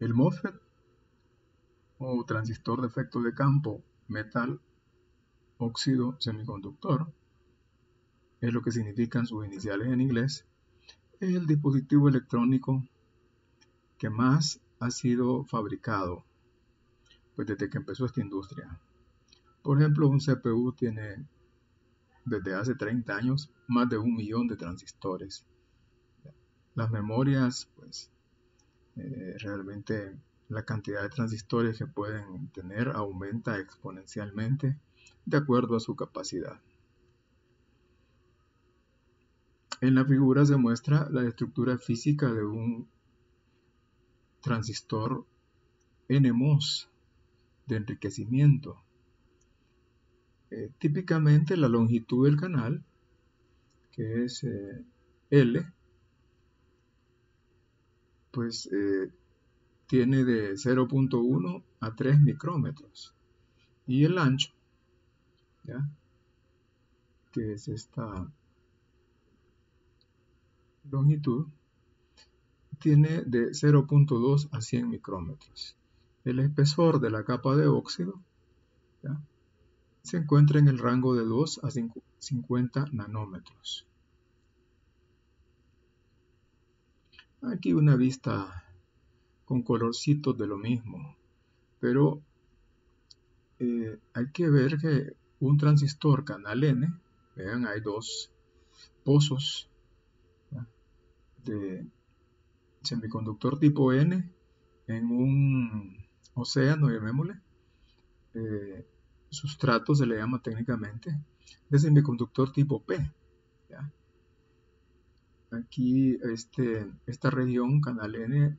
El MOSFET o transistor de efecto de campo metal óxido semiconductor, es lo que significan sus iniciales en inglés, es el dispositivo electrónico que más ha sido fabricado pues desde que empezó esta industria. Por ejemplo, un CPU tiene desde hace 30 años más de 1 millón de transistores. Las memorias, pues realmente la cantidad de transistores que pueden tener aumenta exponencialmente de acuerdo a su capacidad. En la figura se muestra la estructura física de un transistor NMOS de enriquecimiento. Típicamente la longitud del canal, que es L, pues tiene de 0.1 a 3 micrómetros. Y el ancho, ¿ya?, que es esta longitud, tiene de 0.2 a 100 micrómetros. El espesor de la capa de óxido, ¿ya?, se encuentra en el rango de 2 a 50 nanómetros. Aquí una vista con colorcitos de lo mismo, pero hay que ver que un transistor canal N, vean, hay dos pozos, ¿ya?, de semiconductor tipo N en un océano, llamémosle, sustrato se le llama técnicamente, de semiconductor tipo P, ¿ya? Aquí esta región, canal N,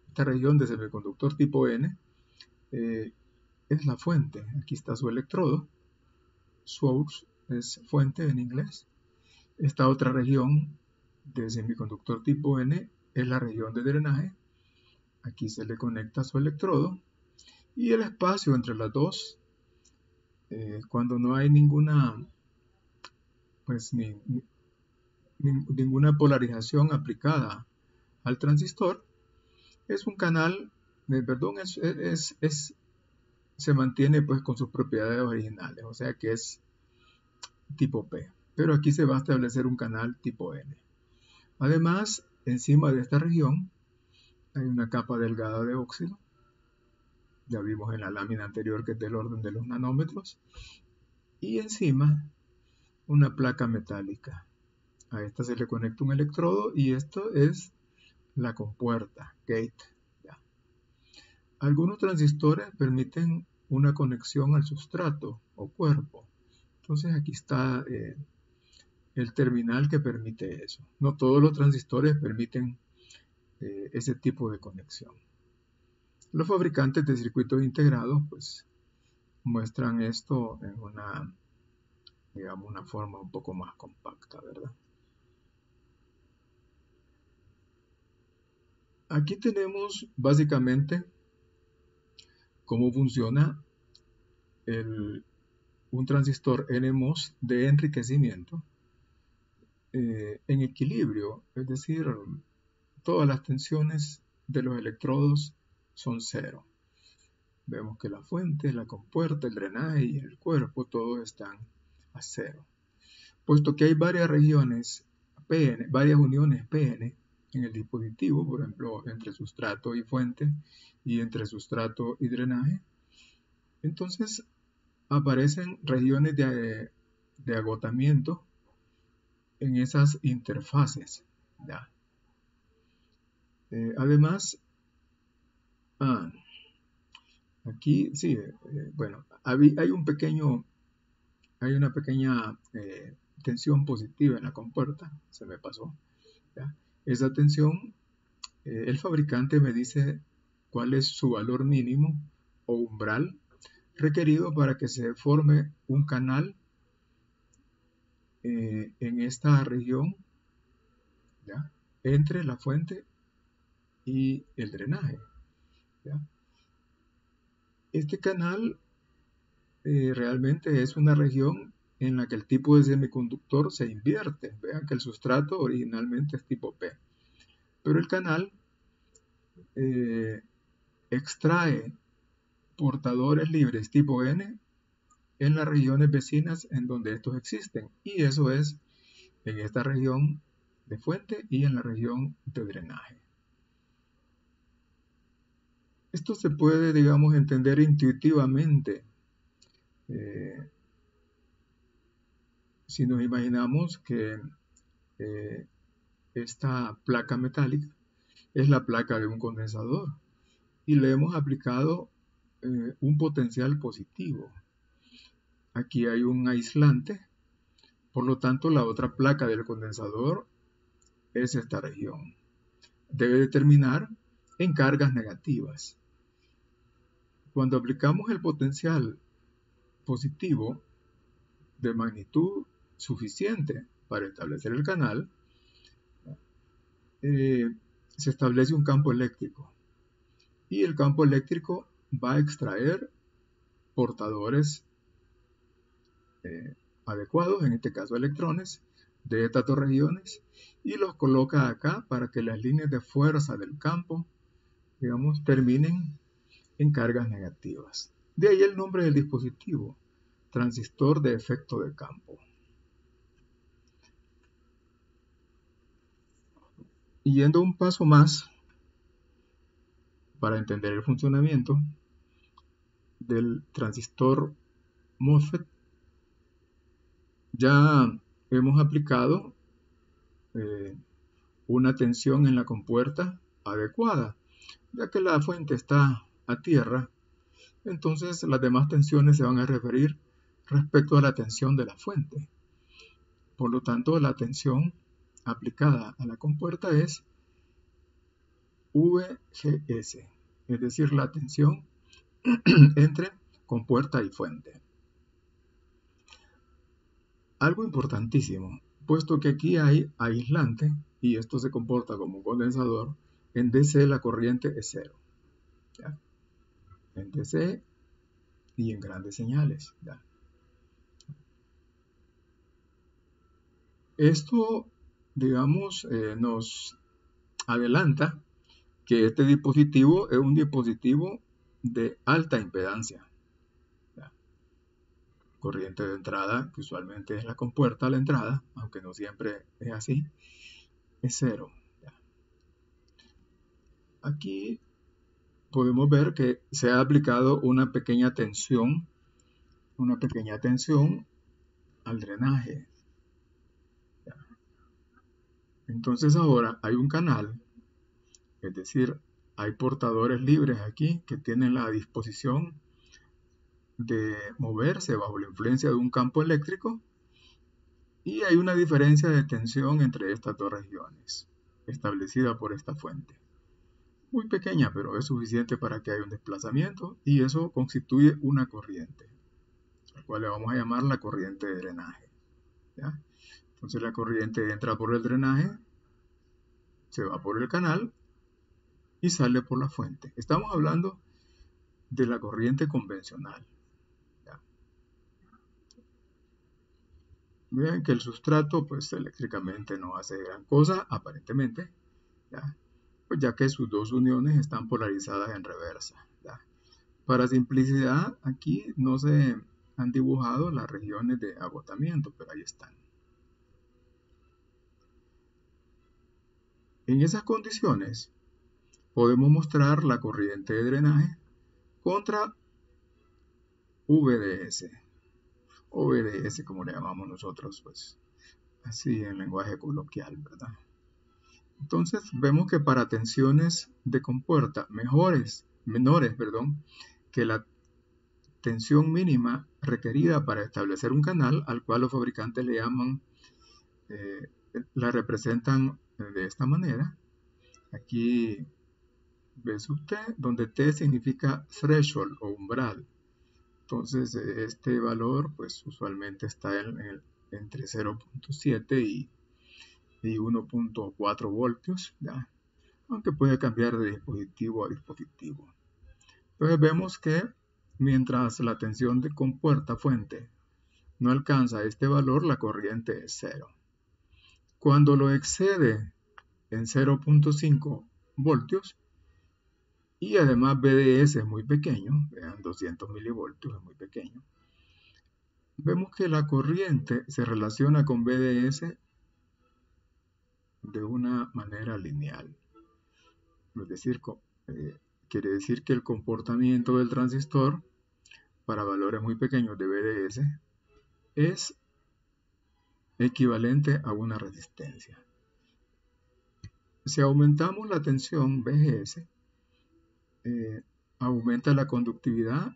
esta región de semiconductor tipo N, es la fuente. Aquí está su electrodo, source es fuente en inglés. Esta otra región de semiconductor tipo N es la región de drenaje. Aquí se le conecta su electrodo y el espacio entre las dos, cuando no hay ninguna polarización aplicada al transistor, es un canal, se mantiene pues con sus propiedades originales, o sea que es tipo P, pero aquí se va a establecer un canal tipo N. Además, encima de esta región hay una capa delgada de óxido, ya vimos en la lámina anterior que es del orden de los nanómetros, y encima una placa metálica. A esta se le conecta un electrodo y esto es la compuerta, gate. ¿Ya? Algunos transistores permiten una conexión al sustrato o cuerpo. Entonces aquí está el terminal que permite eso. No todos los transistores permiten ese tipo de conexión. Los fabricantes de circuitos integrados pues muestran esto en una forma un poco más compacta, ¿verdad? Aquí tenemos básicamente cómo funciona un transistor NMOS de enriquecimiento en equilibrio, es decir, todas las tensiones de los electrodos son cero. Vemos que la fuente, la compuerta, el drenaje y el cuerpo todos están a cero. Puesto que hay varias regiones PN, varias uniones PN en el dispositivo, por ejemplo, entre sustrato y fuente y entre sustrato y drenaje, entonces aparecen regiones de agotamiento en esas interfaces. ¿Ya? Además, aquí sí, bueno, hay una pequeña tensión positiva en la compuerta, se me pasó. ¿Ya? Esa tensión, el fabricante me dice cuál es su valor mínimo o umbral requerido para que se forme un canal en esta región, ¿ya?, entre la fuente y el drenaje. ¿Ya? Este canal realmente es una región en la que el tipo de semiconductor se invierte. Vean que el sustrato originalmente es tipo P, pero el canal extrae portadores libres tipo N en las regiones vecinas en donde estos existen, y eso es en esta región de fuente y en la región de drenaje. Esto se puede, digamos, entender intuitivamente si nos imaginamos que esta placa metálica es la placa de un condensador y le hemos aplicado un potencial positivo. Aquí hay un aislante, por lo tanto la otra placa del condensador es esta región. Debe determinar en cargas negativas. Cuando aplicamos el potencial positivo de magnitud suficiente para establecer el canal, se establece un campo eléctrico y el campo eléctrico va a extraer portadores adecuados, en este caso electrones, de estas dos regiones, y los coloca acá para que las líneas de fuerza del campo, digamos, terminen en cargas negativas. De ahí el nombre del dispositivo, transistor de efecto de campo. Y yendo un paso más, para entender el funcionamiento del transistor MOSFET, ya hemos aplicado una tensión en la compuerta adecuada, ya que la fuente está a tierra, entonces las demás tensiones se van a referir respecto a la tensión de la fuente. Por lo tanto, la tensión aplicada a la compuerta es VGS, es decir, la tensión entre compuerta y fuente. Algo importantísimo, puesto que aquí hay aislante y esto se comporta como un condensador, en DC la corriente es cero. ¿Ya? En DC y en grandes señales. ¿Ya? Esto, digamos, nos adelanta que este dispositivo es un dispositivo de alta impedancia. ¿Ya? Corriente de entrada, que usualmente es la compuerta a la entrada, aunque no siempre es así, es cero. ¿Ya? Aquí podemos ver que se ha aplicado una pequeña tensión al drenaje. ¿Ya? Entonces ahora hay un canal, es decir, hay portadores libres aquí que tienen la disposición de moverse bajo la influencia de un campo eléctrico, y hay una diferencia de tensión entre estas dos regiones, establecida por esta fuente. Muy pequeña, pero es suficiente para que haya un desplazamiento, y eso constituye una corriente, la cual le vamos a llamar la corriente de drenaje. ¿Ya? Entonces la corriente entra por el drenaje, se va por el canal y sale por la fuente. Estamos hablando de la corriente convencional. ¿Ya? Vean que el sustrato, pues eléctricamente no hace gran cosa, aparentemente, ¿ya? Pues ya que sus dos uniones están polarizadas en reversa. ¿Ya? Para simplicidad, aquí no se han dibujado las regiones de agotamiento, pero ahí están. En esas condiciones, podemos mostrar la corriente de drenaje contra VDS, o VDS como le llamamos nosotros, pues así en lenguaje coloquial, ¿verdad? Entonces vemos que para tensiones de compuerta menores, que la tensión mínima requerida para establecer un canal, al cual los fabricantes le llaman, la representan de esta manera. Aquí ve sub T, donde T significa threshold o umbral. Entonces este valor pues usualmente está entre 0.7 y 1.4 voltios, ¿ya? Aunque puede cambiar de dispositivo a dispositivo. Entonces vemos que mientras la tensión de compuerta fuente no alcanza este valor, la corriente es cero. Cuando lo excede en 0.5 voltios, Y además BDS es muy pequeño, vean, 200 milivoltios es muy pequeño. Vemos que la corriente se relaciona con BDS de una manera lineal. Es decir, quiere decir que el comportamiento del transistor para valores muy pequeños de BDS es equivalente a una resistencia. Si aumentamos la tensión BGS, aumenta la conductividad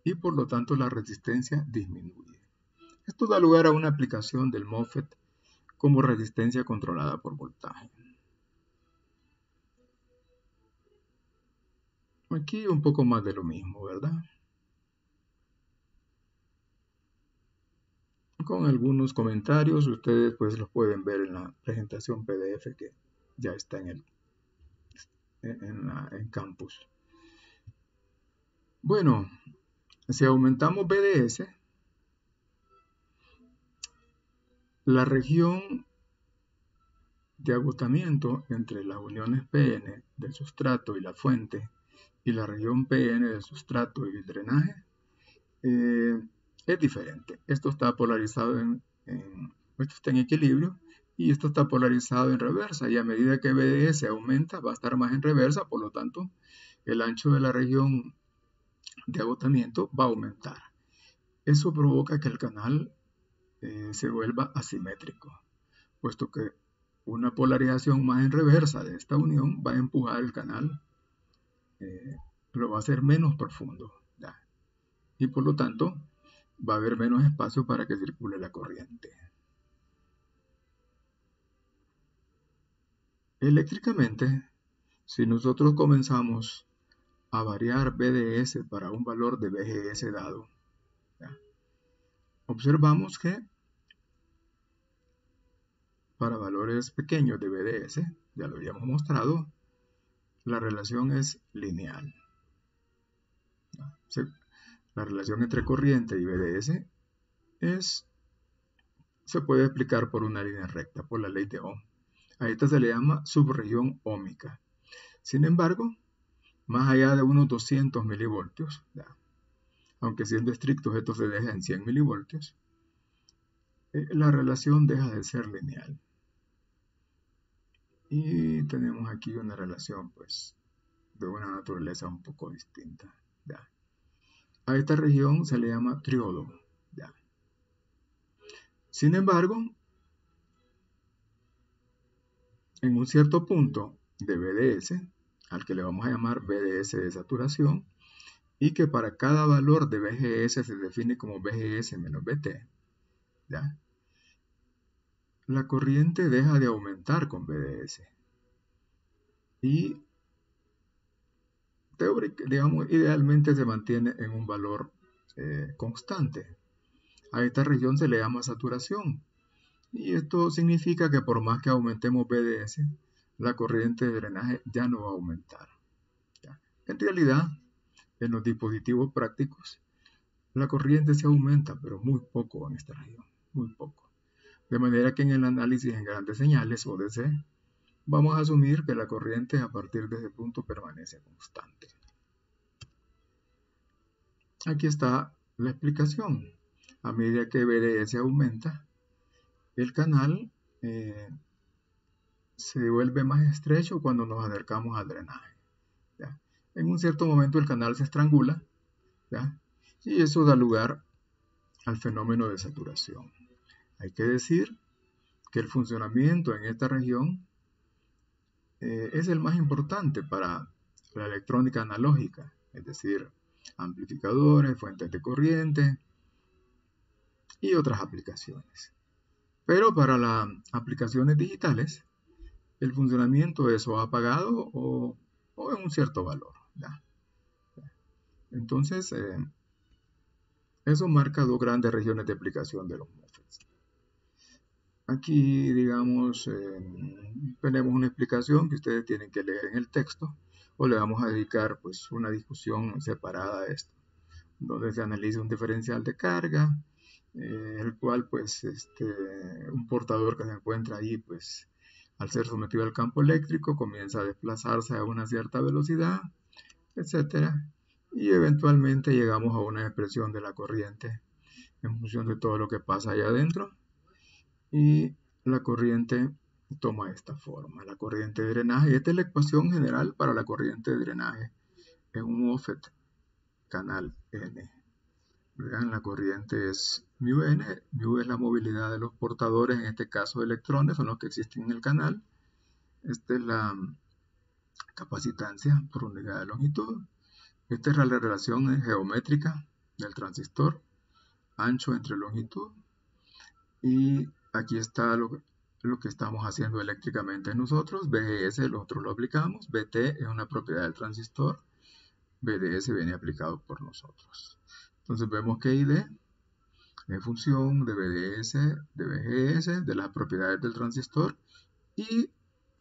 y por lo tanto la resistencia disminuye. Esto da lugar a una aplicación del MOSFET como resistencia controlada por voltaje. Aquí un poco más de lo mismo, ¿verdad? Con algunos comentarios, ustedes pues los pueden ver en la presentación PDF que ya está en Campus. Bueno, si aumentamos BDS, la región de agotamiento entre las uniones PN del sustrato y la fuente y la región PN del sustrato y el drenaje es diferente. Esto está polarizado esto está en equilibrio y esto está polarizado en reversa, y a medida que BDS aumenta va a estar más en reversa, por lo tanto el ancho de la región de agotamiento va a aumentar. Eso provoca que el canal se vuelva asimétrico, puesto que una polarización más en reversa de esta unión va a empujar el canal, lo va a hacer menos profundo, ¿ya? Y por lo tanto va a haber menos espacio para que circule la corriente. Eléctricamente, si nosotros comenzamos a variar BDS para un valor de BGS dado, ¿ya? Observamos que para valores pequeños de BDS, ya lo habíamos mostrado, la relación es lineal. La relación entre corriente y BDS se puede explicar por una línea recta, por la ley de Ohm. A esta se le llama subregión óhmica. Sin embargo, más allá de unos 200 milivoltios, ¿ya? Aunque siendo estrictos esto se deja en 100 milivoltios, la relación deja de ser lineal. Y tenemos aquí una relación pues de una naturaleza un poco distinta, ¿ya? A esta región se le llama triodo, ¿ya? Sin embargo, en un cierto punto de BDS, al que le vamos a llamar BDS de saturación, y que para cada valor de BGS se define como BGS menos BT, ¿ya? La corriente deja de aumentar con BDS y digamos, idealmente se mantiene en un valor constante. A esta región se le llama saturación, y esto significa que por más que aumentemos BDS, la corriente de drenaje ya no va a aumentar, ¿ya? En realidad, en los dispositivos prácticos, la corriente se aumenta, pero muy poco en esta región, muy poco. De manera que en el análisis en grandes señales o DC, vamos a asumir que la corriente a partir de ese punto permanece constante. Aquí está la explicación. A medida que BDS aumenta, el canal se vuelve más estrecho cuando nos acercamos al drenaje, ¿ya? En un cierto momento el canal se estrangula, ¿ya? Y eso da lugar al fenómeno de saturación. Hay que decir que el funcionamiento en esta región es el más importante para la electrónica analógica, es decir, amplificadores, fuentes de corriente y otras aplicaciones. Pero para las aplicaciones digitales, el funcionamiento es o apagado o en un cierto valor, ¿ya? Entonces, eso marca dos grandes regiones de aplicación de los MOSFETs. Aquí, digamos, tenemos una explicación que ustedes tienen que leer en el texto, o le vamos a dedicar pues una discusión separada a esto, donde se analiza un diferencial de carga, el cual pues un portador que se encuentra ahí pues al ser sometido al campo eléctrico comienza a desplazarse a una cierta velocidad, etcétera. Y eventualmente llegamos a una expresión de la corriente en función de todo lo que pasa allá adentro. Y la corriente toma esta forma, la corriente de drenaje. Y esta es la ecuación general para la corriente de drenaje en un MOSFET canal N. Vean, la corriente es mu n, mu es la movilidad de los portadores, en este caso electrones, son los que existen en el canal. Esta es la capacitancia por unidad de longitud. Esta es la relación geométrica del transistor, ancho entre longitud. Y aquí está lo que estamos haciendo eléctricamente nosotros. VGS nosotros lo aplicamos, VT es una propiedad del transistor, VDS viene aplicado por nosotros. Entonces vemos que ID es función de VDS, de VGS, de las propiedades del transistor y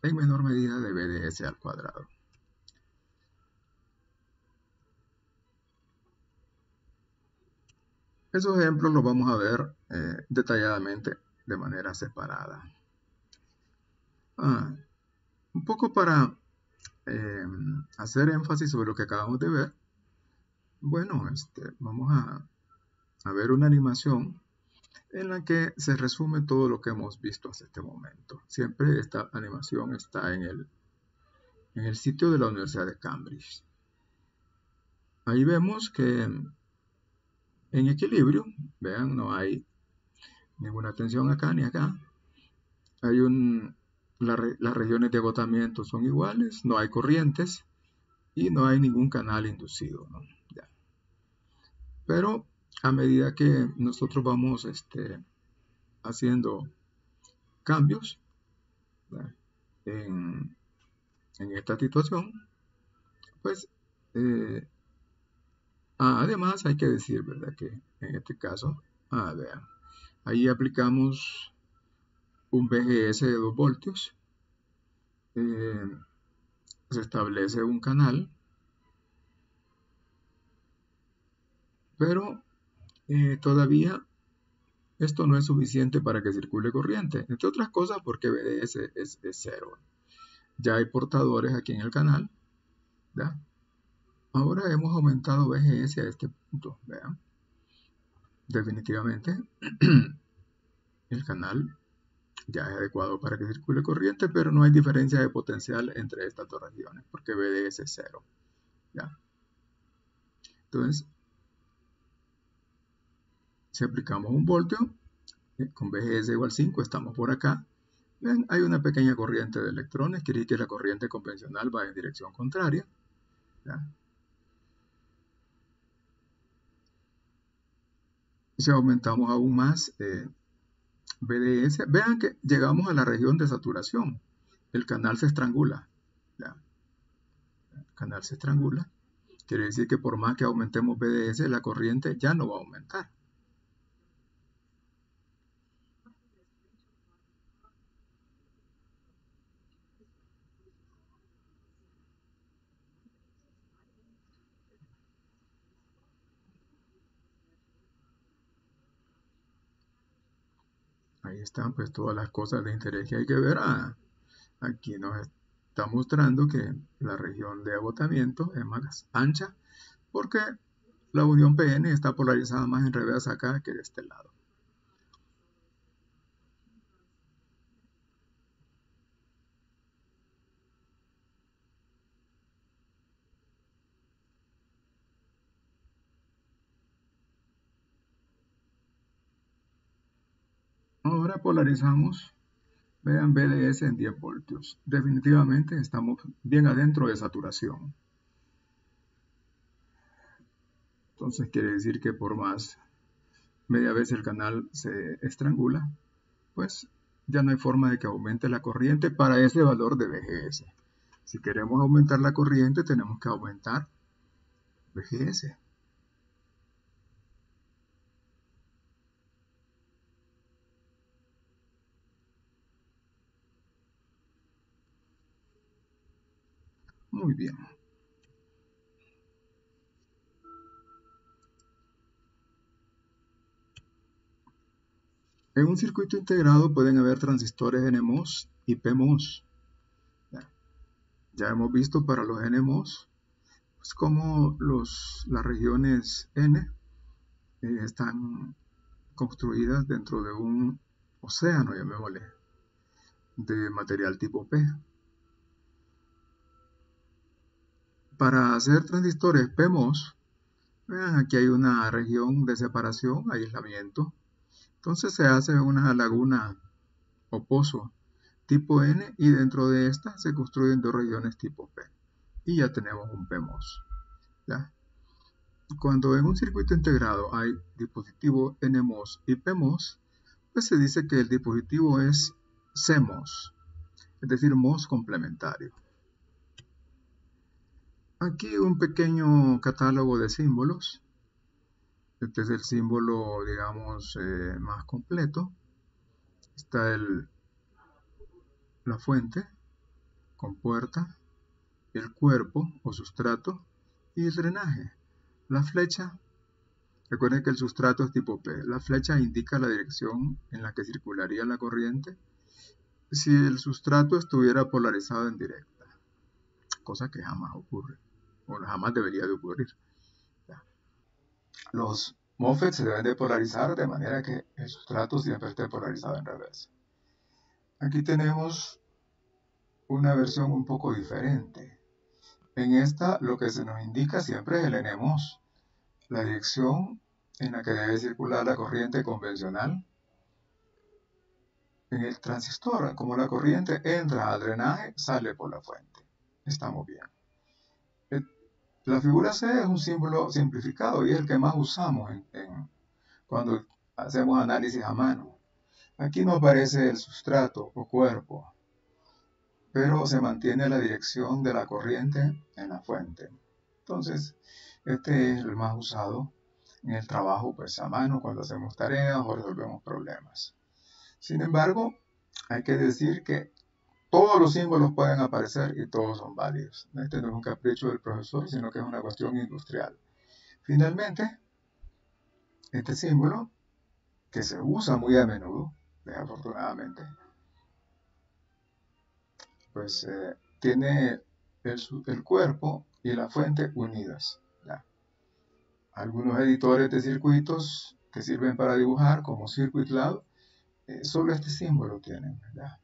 en menor medida de VDS al cuadrado. Esos ejemplos los vamos a ver detalladamente de manera separada. Un poco para hacer énfasis sobre lo que acabamos de ver. Bueno, vamos a ver una animación en la que se resume todo lo que hemos visto hasta este momento. Siempre esta animación está en el sitio de la Universidad de Cambridge. Ahí vemos que en equilibrio, vean, no hay ninguna tensión acá ni acá. Hay las regiones de agotamiento son iguales, no hay corrientes y no hay ningún canal inducido, ¿no? Ya. Pero a medida que nosotros vamos haciendo cambios en esta situación, pues además hay que decir, ¿verdad?, que en este caso, vean, ahí aplicamos un VGS de 2 voltios, se establece un canal, pero todavía esto no es suficiente para que circule corriente, entre otras cosas porque VDS es 0. Ya hay portadores aquí en el canal, ¿ya? Ahora hemos aumentado VGS a este punto, vean. Definitivamente el canal ya es adecuado para que circule corriente, pero no hay diferencia de potencial entre estas dos regiones, porque VDS es 0, ¿ya? Entonces, si aplicamos un voltio, con VGS igual 5, estamos por acá. Ven, hay una pequeña corriente de electrones, quiere decir que la corriente convencional va en dirección contraria, ¿ya? Si aumentamos aún más VDS, vean que llegamos a la región de saturación. El canal se estrangula, ¿ya? El canal se estrangula. Quiere decir que por más que aumentemos VDS, la corriente ya no va a aumentar. Ahí están pues todas las cosas de interés que hay que ver. Aquí nos está mostrando que la región de agotamiento es más ancha porque la unión PN está polarizada más en revés acá que de este lado. Ahora polarizamos, vean VDS en 10 voltios. Definitivamente estamos bien adentro de saturación. Entonces quiere decir que por más media vez el canal se estrangula, pues ya no hay forma de que aumente la corriente para ese valor de VGS. Si queremos aumentar la corriente, tenemos que aumentar VGS. Muy bien. En un circuito integrado pueden haber transistores NMOS y PMOS. Ya hemos visto para los NMOS, Pues como las regiones N están construidas dentro de un océano, llamémosle, de material tipo P. Para hacer transistores PMOS, vean, aquí hay una región de separación, aislamiento. Entonces se hace una laguna o pozo tipo N y dentro de esta se construyen dos regiones tipo P. Y ya tenemos un PMOS. ¿Ya? Cuando en un circuito integrado hay dispositivo NMOS y PMOS, pues se dice que el dispositivo es CMOS, es decir, MOS complementario. Aquí un pequeño catálogo de símbolos. Este es el símbolo, digamos, más completo. Está la fuente con puerta, el cuerpo o sustrato y el drenaje. La flecha, recuerden que el sustrato es tipo P. La flecha indica la dirección en la que circularía la corriente si el sustrato estuviera polarizado en directa, cosa que jamás ocurre, o jamás debería de ocurrir. Los MOSFET se deben de polarizar de manera que el sustrato siempre esté polarizado en reversa. Aquí tenemos una versión un poco diferente. En esta lo que se nos indica siempre es el NMOS, la dirección en la que debe circular la corriente convencional en el transistor. Como la corriente entra al drenaje, sale por la fuente. Estamos bien. La figura C es un símbolo simplificado y es el que más usamos cuando hacemos análisis a mano. Aquí no aparece el sustrato o cuerpo, pero se mantiene la dirección de la corriente en la fuente. Entonces, este es el más usado en el trabajo pues, a mano cuando hacemos tareas o resolvemos problemas. Sin embargo, hay que decir que todos los símbolos pueden aparecer y todos son válidos. Este no es un capricho del profesor, sino que es una cuestión industrial. Finalmente, este símbolo, que se usa muy a menudo, desafortunadamente, pues tiene el cuerpo y la fuente unidas. ¿Ya? Algunos editores de circuitos que sirven para dibujar, como CircuitLab, solo este símbolo tienen. ¿Ya?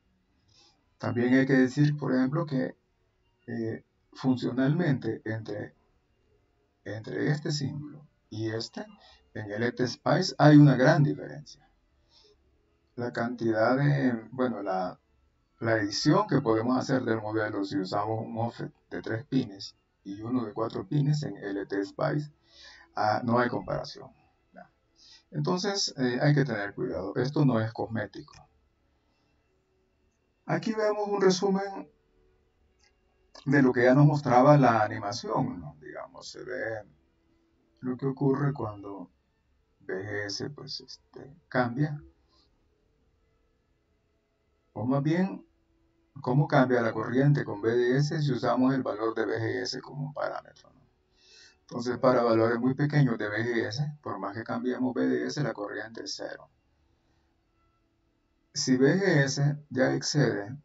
También hay que decir, por ejemplo, que funcionalmente entre este símbolo y este, en el ETSPICE hay una gran diferencia. La cantidad la edición que podemos hacer del modelo si usamos un MOSFET de 3 pines y uno de 4 pines en LT-SPICE, no hay comparación. Entonces hay que tener cuidado, esto no es cosmético. Aquí vemos un resumen de lo que ya nos mostraba la animación, ¿no? Digamos, se ve lo que ocurre cuando VGS pues, cambia, o más bien cómo cambia la corriente con VDS si usamos el valor de VGS como un parámetro, ¿no? Entonces, para valores muy pequeños de VGS, por más que cambiemos VDS, la corriente es cero. Si VGS ya excede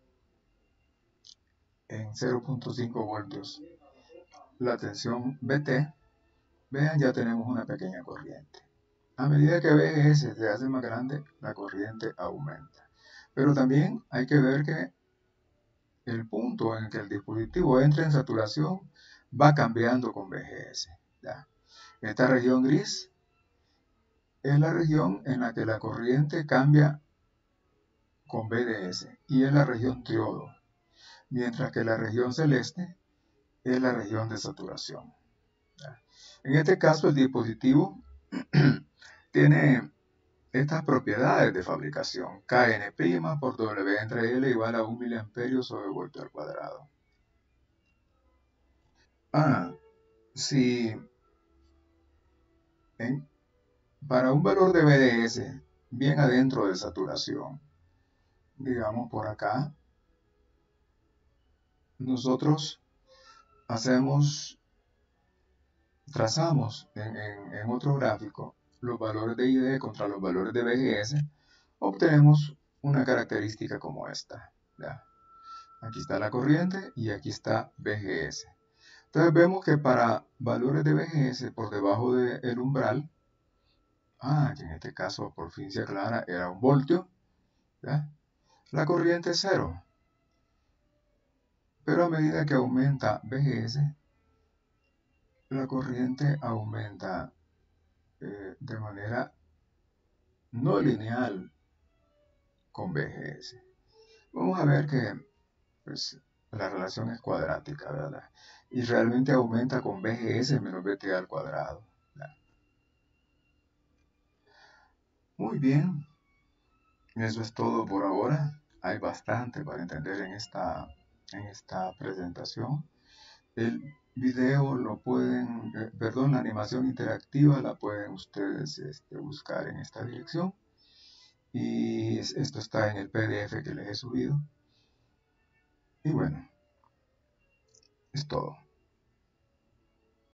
en 0.5 voltios la tensión VT, vean, ya tenemos una pequeña corriente. A medida que VGS se hace más grande, la corriente aumenta. Pero también hay que ver que el punto en que el dispositivo entra en saturación va cambiando con VGS. ¿Ya? Esta región gris es la región en la que la corriente cambia con VDS y es la región triodo, mientras que la región celeste es la región de saturación. ¿Ya? En este caso el dispositivo tiene estas propiedades de fabricación. Kn' por W entre L igual a 1 mA sobre voltio al cuadrado. Si para un valor de VDS bien adentro de saturación, digamos por acá, nosotros trazamos en otro gráfico los valores de ID contra los valores de VGS, obtenemos una característica como esta. ¿Ya? Aquí está la corriente y aquí está VGS. Entonces vemos que para valores de VGS por debajo del umbral, que en este caso por fin se aclara, era 1 voltio, ¿ya? La corriente es 0. Pero a medida que aumenta VGS, la corriente aumenta de manera no lineal con VGS. Vamos a ver que pues, la relación es cuadrática, ¿verdad? Y realmente aumenta con VGS menos VT al cuadrado. ¿Verdad? Muy bien, eso es todo por ahora. Hay bastante para entender en esta presentación. El video lo pueden, perdón, la animación interactiva la pueden ustedes buscar en esta dirección. Y esto está en el PDF que les he subido. Y bueno, es todo.